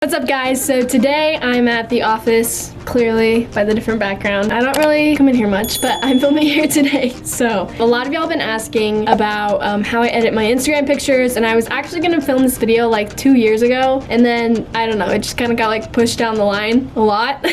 What's up guys? So today I'm at the office, clearly by the different background. I don't really come in here much, but I'm filming here today. So a lot of y'all been asking about how I edit my Instagram pictures, and I was actually gonna film this video like 2 years ago, and then I don't know, it just kind of got like pushed down the line a lot.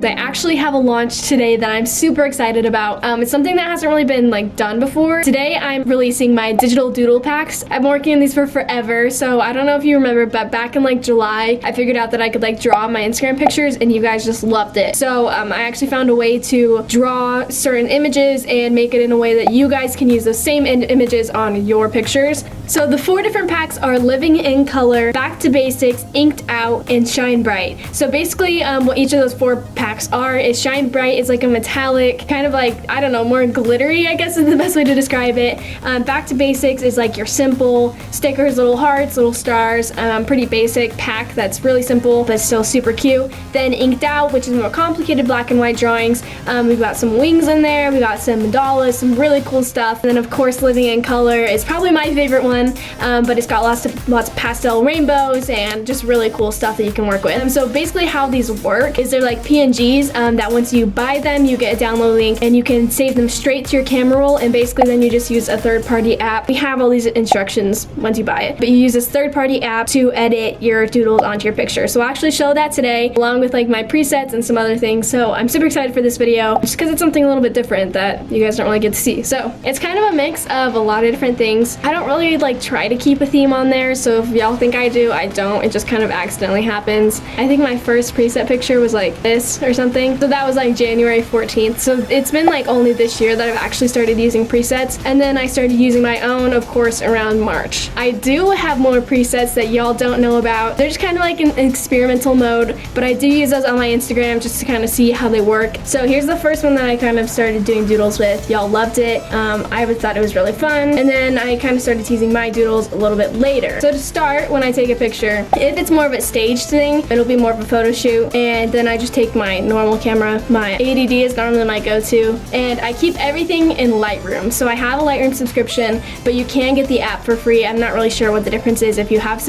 I actually have a launch today that I'm super excited about. It's something that hasn't really been like done before. Today I'm releasing my digital doodle packs. I've been working on these for forever, so I don't know if you remember, but back in like July, I figured out that I could like draw my Instagram pictures and you guys just loved it. So I actually found a way to draw certain images and make it in a way that you guys can use those same images on your pictures. So the 4 different packs are Living in Color, Back to Basics, Inked Out, and Shine Bright. So basically what each of those 4 packs are is Shine Bright is like a metallic, kind of like, I don't know, more glittery, I guess is the best way to describe it. Back to Basics is like your simple stickers, little hearts, little stars, pretty basic pack that's really simple but still super cute. Then Inked Out, which is more complicated black and white drawings. We've got some wings in there, we got some mandalas, some really cool stuff. And then of course Living in Color is probably my favorite one, but it's got lots of pastel rainbows and just really cool stuff that you can work with. So basically how these work is they're like PNGs that once you buy them, you get a download link and you can save them straight to your camera roll, and basically then you just use a third-party app. We have all these instructions once you buy it, but you use this third-party app to edit your doodles onto your picture. So I'll actually show that today along with like my presets and some other things. So I'm super excited for this video just because it's something a little bit different that you guys don't really get to see. So it's kind of a mix of a lot of different things. I don't really like try to keep a theme on there, so if y'all think I do, I don't. It just kind of accidentally happens. I think my first preset picture was like this or something. So that was like January 14th. So it's been like only this year that I've actually started using presets. And then I started using my own, of course, around March. I do have more presets that y'all don't know about. They're just kind of like in experimental mode, but I do use those on my Instagram just to kind of see how they work. So here's the first one that I kind of started doing doodles with. Y'all loved it. I thought it was really fun. And then I kind of started teasing my doodles a little bit later. So to start, when I take a picture, if it's more of a staged thing, it'll be more of a photo shoot. And then I just take my normal camera. My ADD is normally my go-to, and I keep everything in Lightroom. So I have a Lightroom subscription, but you can get the app for free. I'm not really sure what the difference is if you have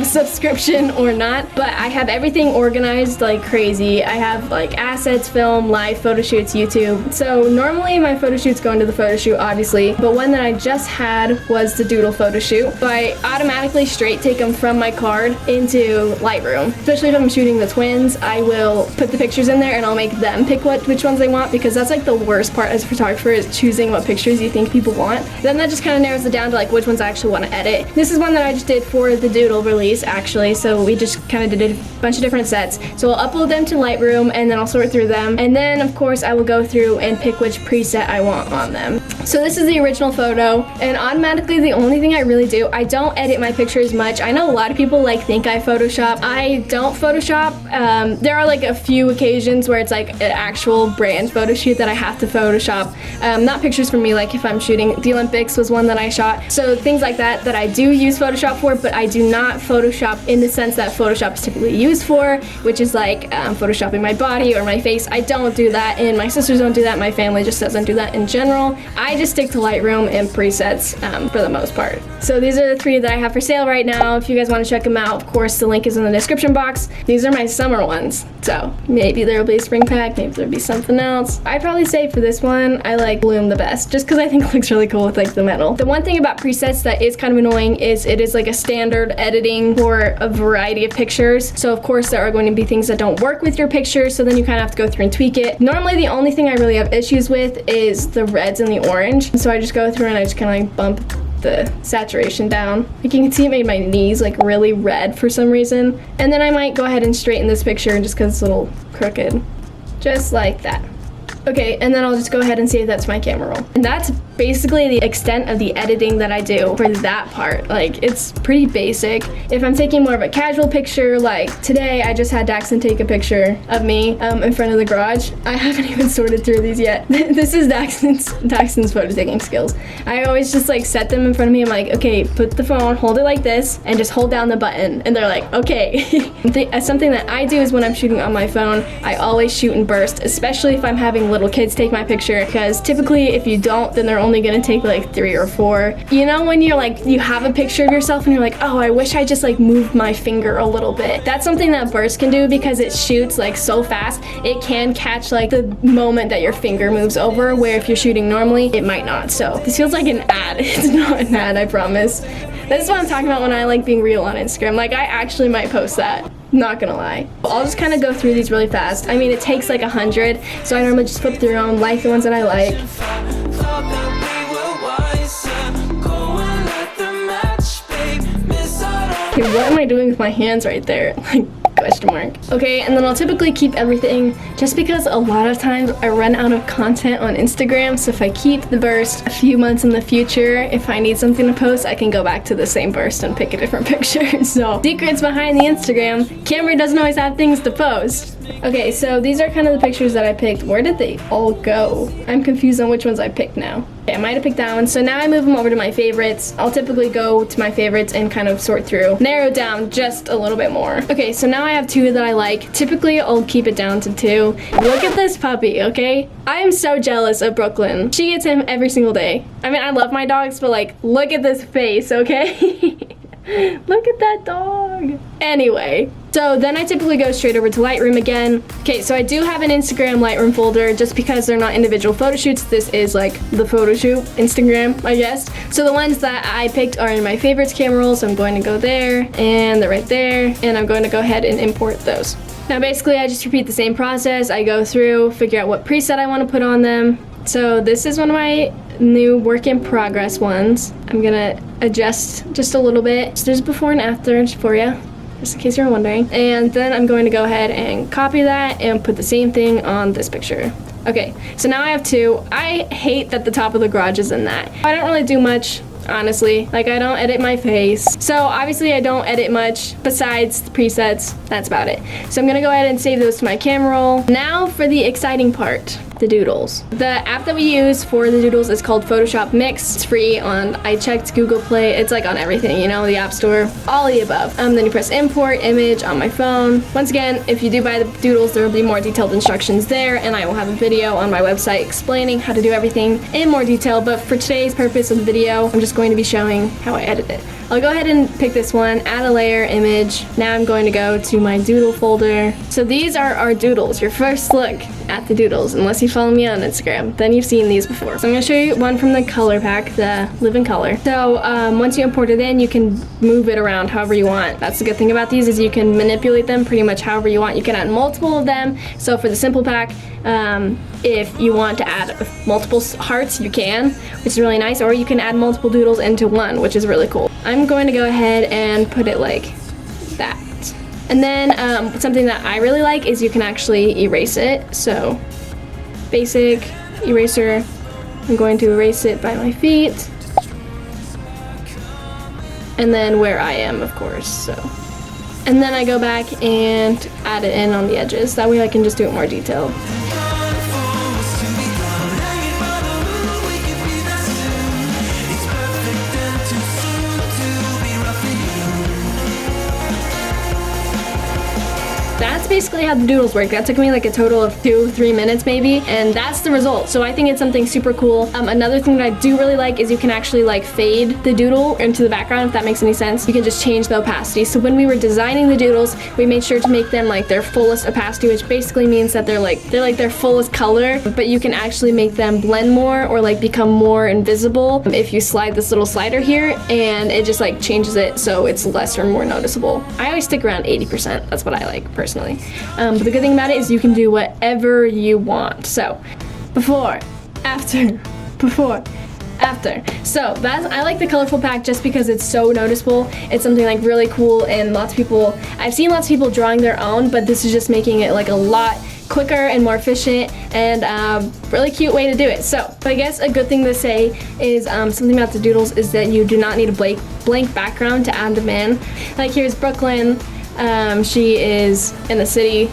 a subscription or not, but I have everything organized like crazy. I have like assets, film, live photo shoots, YouTube. So normally my photo shoots go into the photo shoot, obviously, but one that I just had was the doodle photo shoot. So I automatically straight take them from my card into Lightroom. Especially if I'm shooting the twins, I will put the pictures in there and I'll make them pick which ones they want, because that's like the worst part as a photographer, is choosing what pictures you think people want. Then that just kind of narrows it down to like which ones I actually want to edit. This is one that I just did for the doodle release actually, so we just kind of did a bunch of different sets. So I'll upload them to Lightroom and then I'll sort through them, and then of course I will go through and pick which preset I want on them. So this is the original photo, and automatically the only thing I really do, I don't edit my pictures much. I know a lot of people like think I Photoshop. I don't Photoshop. There are like a few occasions where it's like an actual brand photo shoot that I have to Photoshop. Not pictures for me, like if I'm shooting the Olympics was one that I shot. So things like that I do use Photoshop for, but I do not Photoshop in the sense that Photoshop is typically used for, which is like Photoshopping my body or my face. I don't do that, and my sisters don't do that. My family just doesn't do that in general. I just stick to Lightroom and presets for the most part. So these are the 3 that I have for sale right now. If you guys want to check them out, of course the link is in the description box. These are my summer ones, so maybe there will be a spring pack, maybe there'll be something else. I'd probably say for this one I like Bloom the best, just because I think it looks really cool with like the metal. The one thing about presets that is kind of annoying is it is like a standard editing for a variety of pictures. So of course there are going to be things that don't work with your picture, so then you kind of have to go through and tweak it. Normally the only thing I really have issues with is the reds and the orange. So I just go through and I just kind of like bump the saturation down. Like you can see it made my knees like really red for some reason. And then I might go ahead and straighten this picture just because it's a little crooked. Just like that. Okay, and then I'll just go ahead and save that to my camera roll. And that's basically the extent of the editing that I do for that part. Like, it's pretty basic. If I'm taking more of a casual picture, like today I just had Daxton take a picture of me in front of the garage. I haven't even sorted through these yet. This is Daxton's photo taking skills. I always just like set them in front of me. I'm like, okay, put the phone, hold it like this, and just hold down the button. And they're like, okay. Something that I do is when I'm shooting on my phone, I always shoot in burst, especially if I'm having little kids take my picture, because typically if you don't, then they're only only gonna take like 3 or 4. You know when you're like, you have a picture of yourself and you're like, oh, I wish I just like moved my finger a little bit. That's something that burst can do because it shoots like so fast. It can catch like the moment that your finger moves over, where if you're shooting normally, it might not. So this feels like an ad. It's not an ad, I promise. This is what I'm talking about when I like being real on Instagram. Like, I actually might post that. Not gonna lie. I'll just kind of go through these really fast. I mean, it takes like 100, so I normally just flip through them, like the ones that I like. Okay, what am I doing with my hands right there? Like, question mark. Okay, and then I'll typically keep everything just because a lot of times I run out of content on Instagram. So if I keep the burst a few months in the future, if I need something to post, I can go back to the same burst and pick a different picture. So secrets behind the Instagram. Kamri doesn't always have things to post. Okay, so these are kind of the pictures that I picked. Where did they all go? I'm confused on which ones I picked now. Okay, I might have picked that one. So now I move them over to my favorites. I'll typically go to my favorites and kind of sort through, narrow down just a little bit more. Okay, so now I have 2 that I like. Typically, I'll keep it down to 2. Look at this puppy, okay? I am so jealous of Brooklyn. She gets him every single day. I mean, I love my dogs, but like, look at this face, okay? Look at that dog. Anyway, so then I typically go straight over to Lightroom again. Okay, so I do have an Instagram Lightroom folder just because they're not individual photo shoots. This is like the photo shoot Instagram, I guess. So the ones that I picked are in my favorites camera roll, so I'm going to go there, and they're right there, and I'm going to go ahead and import those. Now basically I just repeat the same process. I go through, figure out what preset I want to put on them. So this is one of my new work in progress ones. I'm gonna adjust just a little bit. So there's before and after for you, just in case you're wondering. And then I'm going to go ahead and copy that and put the same thing on this picture. Okay, so now I have 2. I hate that the top of the garage is in that. I don't really do much, honestly. Like, I don't edit my face. So obviously I don't edit much besides the presets. That's about it. So I'm gonna go ahead and save those to my camera roll. Now for the exciting part. The Doodles. The app that we use for the Doodles is called Photoshop Mix. It's free on, I checked Google Play. It's like on everything, you know, the App Store, all of the above. Then you press import image on my phone. Once again, if you do buy the Doodles, there will be more detailed instructions there, and I will have a video on my website explaining how to do everything in more detail. But for today's purpose of the video, I'm just going to be showing how I edit it. I'll go ahead and pick this one, add a layer image. Now I'm going to go to my Doodle folder. So these are our Doodles, your first look at the Doodles, unless you follow me on Instagram, then you've seen these before. So I'm gonna show you one from the color pack, the Live in Color. So once you import it in, you can move it around however you want. That's the good thing about these, is you can manipulate them pretty much however you want. You can add multiple of them. So for the simple pack, if you want to add multiple hearts, you can, which is really nice, or you can add multiple Doodles into one, which is really cool. I'm going to go ahead and put it like that. And then something that I really like is you can actually erase it. So basic eraser, I'm going to erase it by my feet. And then where I am, of course, so. And then I go back and add it in on the edges. That way I can just do it more detailed. That's basically how the Doodles work. That took me like a total of 2-3 minutes maybe, and that's the result. So I think it's something super cool. Another thing that I do really like is you can actually like fade the Doodle into the background, if that makes any sense. You can just change the opacity. So when we were designing the Doodles, we made sure to make them like their fullest opacity, which basically means that they're like their fullest color, but you can actually make them blend more or like become more invisible if you slide this little slider here, and it just like changes it so it's less or more noticeable. I always stick around 80%. That's what I like personally. But the good thing about it is you can do whatever you want. So before, after, before, after. So I like the colorful pack just because it's so noticeable. It's something like really cool, and I've seen lots of people drawing their own, but this is just making it like a lot quicker and more efficient, and really cute way to do it. So I guess a good thing to say is something about the Doodles is that you do not need a blank background to add them in. Like here's Brooklyn. She is in the city,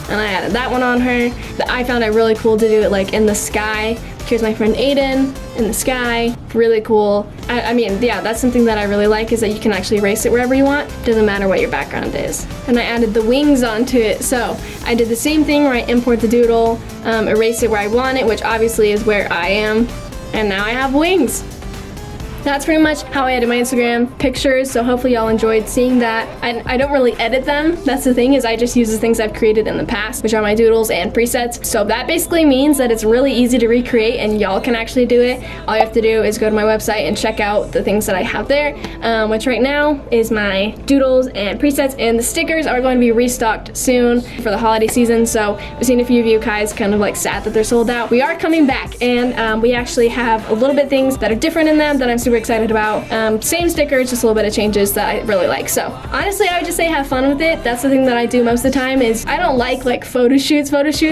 and I added that one on her. I found it really cool to do it like in the sky. Here's my friend Aiden in the sky. Really cool. I mean, yeah, that's something that I really like, is that you can actually erase it wherever you want. Doesn't matter what your background is. And I added the wings onto it. So I did the same thing where I import the Doodle, erase it where I want it, which obviously is where I am. and now I have wings. That's pretty much how I edit my Instagram pictures, so hopefully y'all enjoyed seeing that. I don't really edit them. That's the thing, is I just use the things I've created in the past, which are my doodles and presets. So that basically means that it's really easy to recreate and y'all can actually do it. All you have to do is go to my website and check out the things that I have there, which right now is my doodles and presets, and the stickers are going to be restocked soon for the holiday season. So I've seen a few of you guys kind of like sad that they're sold out. We are coming back, and we actually have a little bit things that are different in them that I'm super excited about. Same stickers, just a little bit of changes that I really like. So honestly, I would just say have fun with it. That's the thing that I do most of the time. Is I don't like photo shoots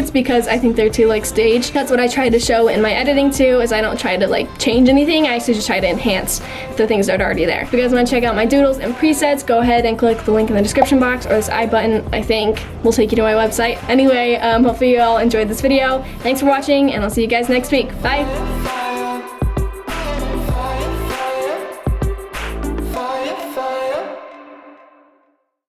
because I think they're too like staged. That's what I try to show in my editing too, is I don't try to like change anything. I actually just try to enhance the things that are already there. If you guys want to check out my doodles and presets, go ahead and click the link in the description box, or this I button, I think, will take you to my website. Anyway, hopefully you all enjoyed this video. Thanks for watching, and I'll see you guys next week. Bye!